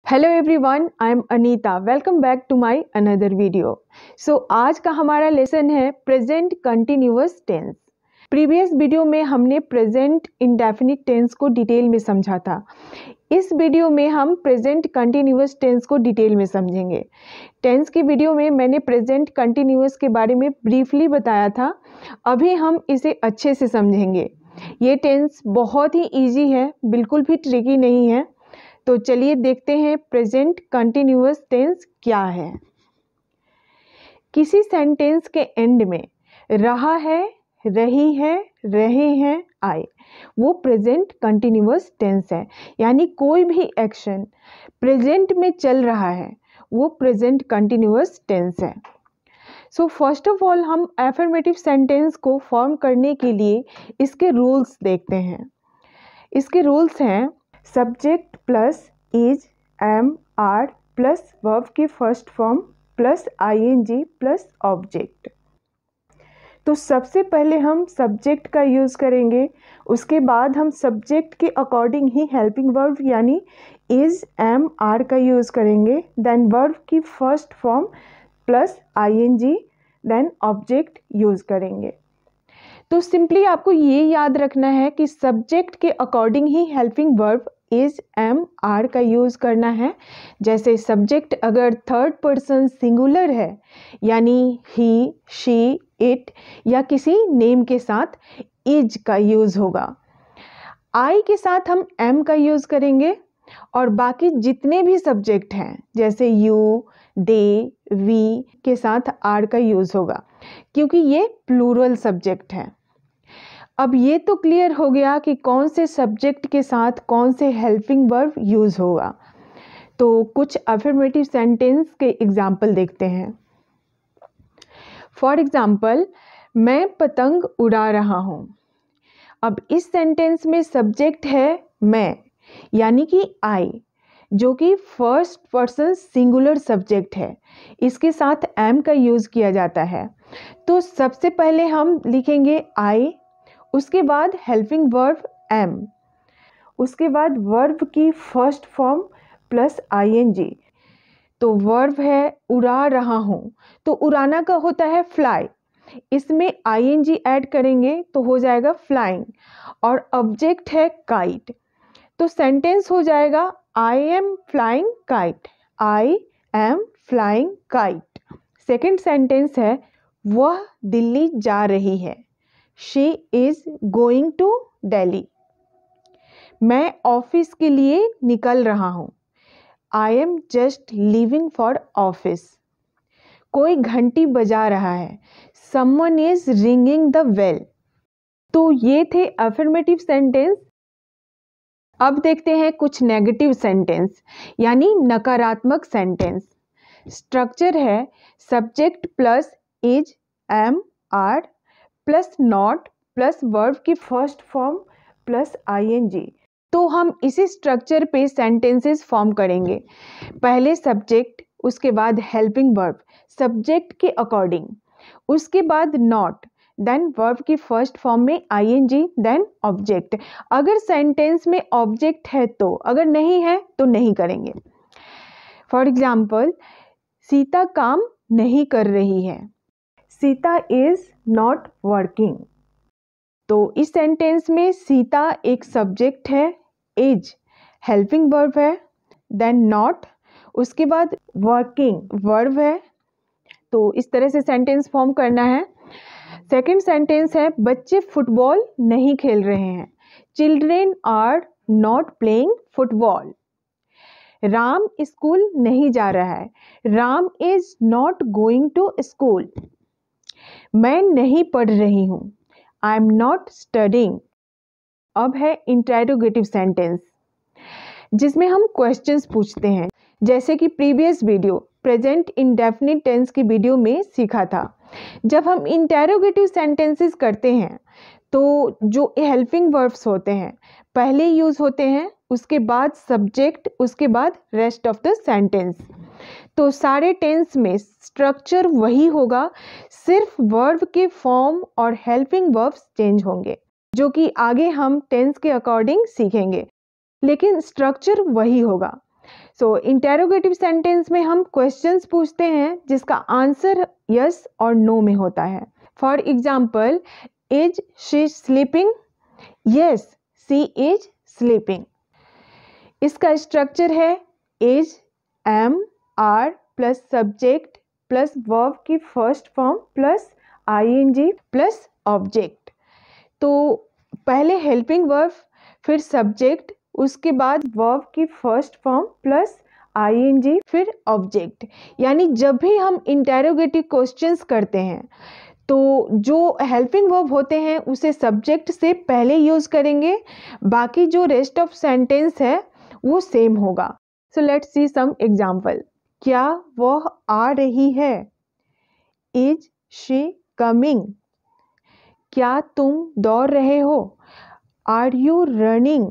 Hello everyone, I am Anita. Welcome back to my another video. आज का हमारा lesson है present continuous tense. Previous video में हमने प्रेजेंट इंडेफिनिट टेंस को डिटेल में समझा था। इस वीडियो में हम प्रेजेंट कंटिन्यूअस टेंस को डिटेल में समझेंगे। टेंस की वीडियो में मैंने प्रेजेंट कंटिन्यूअस के बारे में ब्रीफली बताया था। अभी हम इसे अच्छे से समझेंगे। ये टेंस बहुत ही ईजी है, बिल्कुल भी ट्रिकी नहीं है। तो चलिए देखते हैं प्रेजेंट कंटिन्यूअस टेंस क्या है। किसी सेंटेंस के एंड में रहा है, रही है, रहे हैं, आए, वो प्रेजेंट कंटिन्यूअस टेंस है। यानी कोई भी एक्शन प्रेजेंट में चल रहा है वो प्रेजेंट कंटिन्यूअस टेंस है। फर्स्ट ऑफ ऑल हम एफर्मेटिव सेंटेंस को फॉर्म करने के लिए इसके रूल्स देखते हैं। इसके रूल्स हैं subject plus is, M, are plus verb की first form plus ING plus object. तो सबसे पहले हम सब्जेक्ट का यूज़ करेंगे, उसके बाद हम सब्जेक्ट के अकॉर्डिंग ही helping verb is am, M, are का यूज़ करेंगे। देन वर्ब की first form plus ING then object use करेंगे। तो सिंपली आपको ये याद रखना है कि सब्जेक्ट के अकॉर्डिंग ही helping verb is, M, are का यूज़ करना है। जैसे सब्जेक्ट अगर थर्ड पर्सन सिंगुलर है यानी ही, शी, इट या किसी नेम के साथ इज का यूज़ होगा। आई के साथ हम एम का यूज़ करेंगे और बाकी जितने भी सब्जेक्ट हैं जैसे यू, दे, वी के साथ आर का यूज़ होगा क्योंकि ये प्लूरल सब्जेक्ट है। अब ये तो क्लियर हो गया कि कौन से सब्जेक्ट के साथ कौन से हेल्पिंग वर्ब यूज़ होगा। तो कुछ अफर्मेटिव सेंटेंस के एग्जाम्पल देखते हैं। फॉर एग्जाम्पल, मैं पतंग उड़ा रहा हूँ। अब इस सेंटेंस में सब्जेक्ट है मैं यानी कि आई, जो कि फर्स्ट पर्सन सिंगुलर सब्जेक्ट है। इसके साथ एम का यूज़ किया जाता है। तो सबसे पहले हम लिखेंगे आई, उसके बाद हेल्पिंग वर्ब एम, उसके बाद वर्ब की फर्स्ट फॉर्म प्लस आईएनजी। तो वर्ब है उड़ा रहा हूँ, तो उड़ाना का होता है फ्लाई, इसमें आईएनजी ऐड करेंगे तो हो जाएगा फ्लाइंग। और ऑब्जेक्ट है काइट, तो सेंटेंस हो जाएगा I am flying kite, I am flying kite. Second sentence है वह दिल्ली जा रही है, she is going to Delhi. मैं ऑफिस के लिए निकल रहा हूँ, I am just leaving for office. कोई घंटी बजा रहा है, someone is ringing the bell. तो ये थे अफर्मेटिव सेंटेंस। अब देखते हैं कुछ नेगेटिव सेंटेंस यानी नकारात्मक सेंटेंस। स्ट्रक्चर है subject plus is, M, are plus not plus verb की फर्स्ट फॉर्म प्लस आईएनजी। तो हम इसी स्ट्रक्चर पे सेंटेंसेस फॉर्म करेंगे। पहले सब्जेक्ट, उसके बाद हेल्पिंग वर्ब सब्जेक्ट के अकॉर्डिंग, उसके बाद नॉट, देन वर्ब की फर्स्ट फॉर्म में आईएनजी, देन ऑब्जेक्ट। अगर सेंटेंस में ऑब्जेक्ट है तो, अगर नहीं है तो नहीं करेंगे। फॉर एग्जाम्पल, सीता काम नहीं कर रही है, सीता इज नॉट वर्किंग। तो इस सेंटेंस में सीता एक सब्जेक्ट है, इज हेल्पिंग वर्ब है, देन नॉट, उसके बाद वर्किंग वर्ब है। तो इस तरह से सेंटेंस फॉर्म करना है। सेकंड सेंटेंस है बच्चे फुटबॉल नहीं खेल रहे हैं, children are not playing football. Ram school नहीं जा रहा है, Ram is not going to school. मैं नहीं पढ़ रही हूँ, आई एम नॉट स्टडिंग। अब है इंटेरोगेटिव सेंटेंस जिसमें हम क्वेश्चंस पूछते हैं, जैसे कि previous video present indefinite tense की वीडियो में सीखा था। जब हम इंटेरोगेटिव सेंटेंसेस करते हैं तो जो हेल्पिंग वर्ब्स होते हैं पहले यूज़ होते हैं, उसके बाद सब्जेक्ट, उसके बाद रेस्ट ऑफ द सेंटेंस। तो सारे टेंस में स्ट्रक्चर वही होगा, सिर्फ वर्ब के फॉर्म और हेल्पिंग वर्ब्स चेंज होंगे, जो कि आगे हम टेंस के अकॉर्डिंग सीखेंगे, लेकिन स्ट्रक्चर वही होगा। सो इंटेरोगेटिव सेंटेंस में हम क्वेश्चंस पूछते हैं जिसका आंसर यस और नो में होता है. For example, is she sleeping? Yes, she is sleeping. इसका स्ट्रक्चर है is, M, are plus subject plus verb की first form plus ING plus object. तो पहले हेल्पिंग वर्ब, फिर सब्जेक्ट, उसके बाद वर्ब की फर्स्ट फॉर्म प्लस आईएनजी फिर ऑब्जेक्ट. यानी जब भी हम इंटेरोगेटिव क्वेश्चंस करते हैं तो जो हेल्पिंग वर्ब होते हैं उसे सब्जेक्ट से पहले यूज़ करेंगे, बाकी जो रेस्ट ऑफ सेंटेंस है वो सेम होगा. So let's see some example. क्या वह आ रही है? Is she coming? क्या तुम दौड़ रहे हो? Are you running?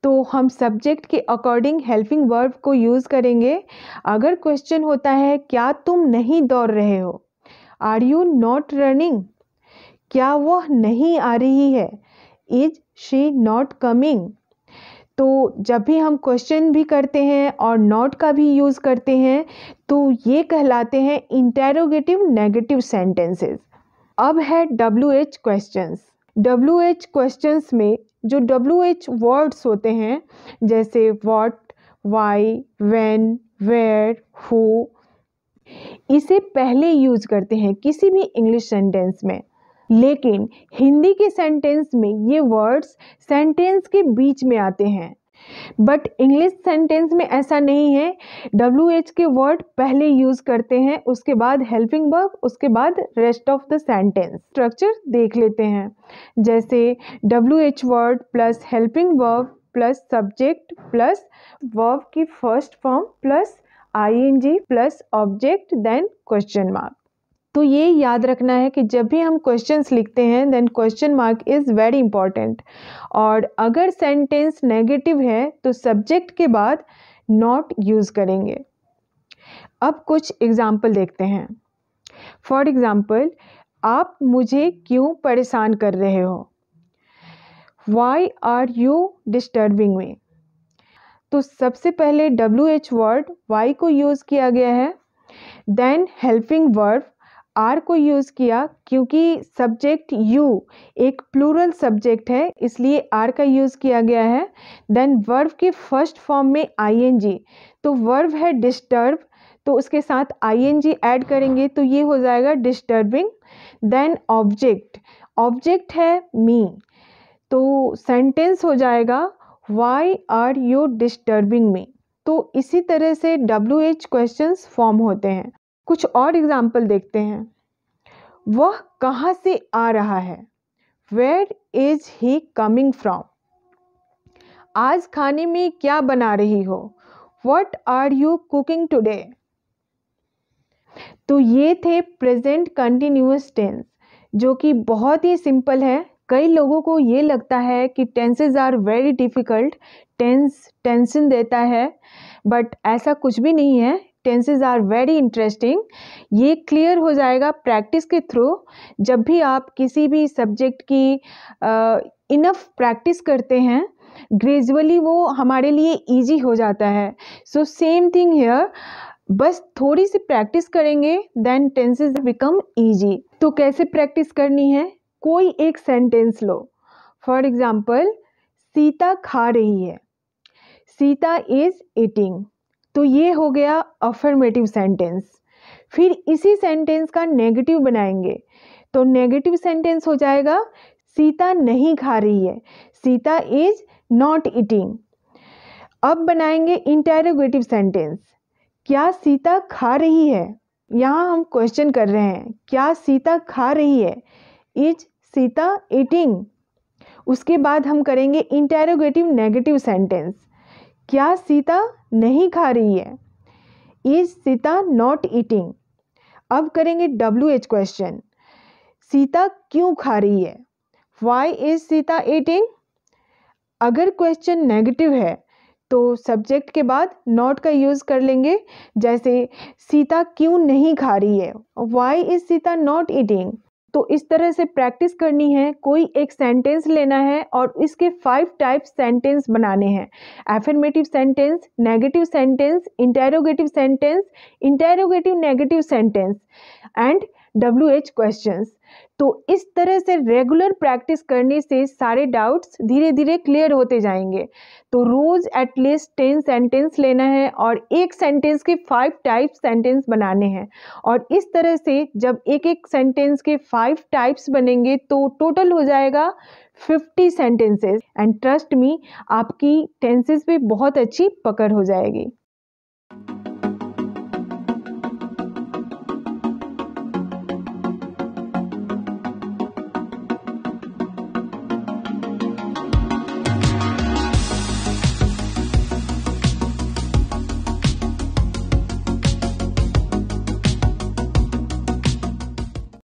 तो हम सब्जेक्ट के अकॉर्डिंग हेल्पिंग वर्ब को यूज़ करेंगे. अगर क्वेश्चन होता है क्या तुम नहीं दौड़ रहे हो? Are you not running? क्या वह नहीं आ रही है? Is she not coming? तो जब भी हम क्वेश्चन भी करते हैं और नॉट का भी यूज़ करते हैं तो ये कहलाते हैं इंटेरोगेटिव नेगेटिव सेंटेंसेस. अब है WH क्वेश्चंस. WH क्वेश्चंस में जो WH वर्ड्स होते हैं जैसे what, why, when, where, who, इसे पहले यूज करते हैं किसी भी इंग्लिश सेंटेंस में. लेकिन हिंदी के सेंटेंस में ये वर्ड्स सेंटेंस के बीच में आते हैं. बट इंग्लिश सेंटेंस में ऐसा नहीं है. WH के वर्ड पहले यूज करते हैं, उसके बाद हेल्पिंग वर्ब, उसके बाद rest of the sentence. Structure देख लेते हैं. जैसे WH word plus helping verb plus subject plus verb की first form plus ING plus object then question mark. तो ये याद रखना है कि जब भी हम क्वेश्चंस लिखते हैं then question mark is very important. और अगर सेंटेंस नेगेटिव है तो सब्जेक्ट के बाद नॉट यूज़ करेंगे. अब कुछ एग्जाम्पल देखते हैं. फॉर एग्जाम्पल, आप मुझे क्यों परेशान कर रहे हो? Why are you disturbing me? तो सबसे पहले WH वर्ड वाई को यूज़ किया गया है. देन हेल्पिंग वर्ब आर को यूज़ किया क्योंकि सब्जेक्ट यू एक प्लूरल सब्जेक्ट है इसलिए आर का यूज़ किया गया है. देन वर्ब के फर्स्ट फॉर्म में आईएनजी. तो वर्ब है डिस्टर्ब तो उसके साथ आईएनजी ऐड करेंगे तो ये हो जाएगा डिस्टर्बिंग. देन ऑब्जेक्ट, ऑब्जेक्ट है मी तो सेंटेंस हो जाएगा why are you disturbing me. तो इसी तरह से WH क्वेश्चंस फॉर्म होते हैं. कुछ और एग्जाम्पल देखते हैं. वह कहाँ से आ रहा है? Where is he coming from? आज खाने में क्या बना रही हो? What are you cooking today? तो ये थे प्रेजेंट कंटिन्यूअस टेंस जो कि बहुत ही सिंपल है. कई लोगों को ये लगता है कि tenses are very difficult, tense tension देता है, बट ऐसा कुछ भी नहीं है. Tenses are very interesting. ये क्लियर हो जाएगा प्रैक्टिस के थ्रू. जब भी आप किसी भी सब्जेक्ट की इनफ प्रैक्टिस करते हैं ग्रेजुअली वो हमारे लिए इजी हो जाता है. सो सेम थिंग हियर, बस थोड़ी सी प्रैक्टिस करेंगे देन टेंसेज बिकम इजी. तो कैसे प्रैक्टिस करनी है? कोई एक sentence low. For example, Sita खा रही है. Sita is eating. तो ये हो गया अफर्मेटिव सेंटेंस. फिर इसी सेंटेंस का नेगेटिव बनाएंगे तो नेगेटिव सेंटेंस हो जाएगा सीता नहीं खा रही है. Sita is not eating. अब बनाएंगे इंटेरोगेटिव सेंटेंस. क्या सीता खा रही है? यहाँ हम क्वेश्चन कर रहे हैं क्या सीता खा रही है? Is Sita eating? उसके बाद हम करेंगे इंटेरोगेटिव नेगेटिव सेंटेंस. क्या सीता नहीं खा रही है? Is Sita not eating? अब करेंगे WH क्वेश्चन. सीता क्यों खा रही है? Why is Sita eating? अगर क्वेश्चन नेगेटिव है तो सब्जेक्ट के बाद नॉट का यूज़ कर लेंगे. जैसे सीता क्यों नहीं खा रही है? Why is Sita not eating? तो इस तरह से प्रैक्टिस करनी है। कोई एक सेंटेंस लेना है और इसके 5 टाइप सेंटेंस बनाने हैं। Affirmative sentence, negative sentence, interrogative sentence, interrogative negative sentence and WH questions. तो इस तरह से रेगुलर प्रैक्टिस करने से सारे डाउट्स धीरे धीरे क्लियर होते जाएंगे। तो रोज़ एटलीस्ट 10 सेंटेंस लेना है और एक सेंटेंस के 5 टाइप सेंटेंस बनाने हैं। और इस तरह से जब एक एक सेंटेंस के 5 टाइप्स बनेंगे तो टोटल हो जाएगा 50 सेंटेंसेस। एंड ट्रस्ट मी, आपकी टेंसेस पे बहुत अच्छी पकड़ हो जाएगी।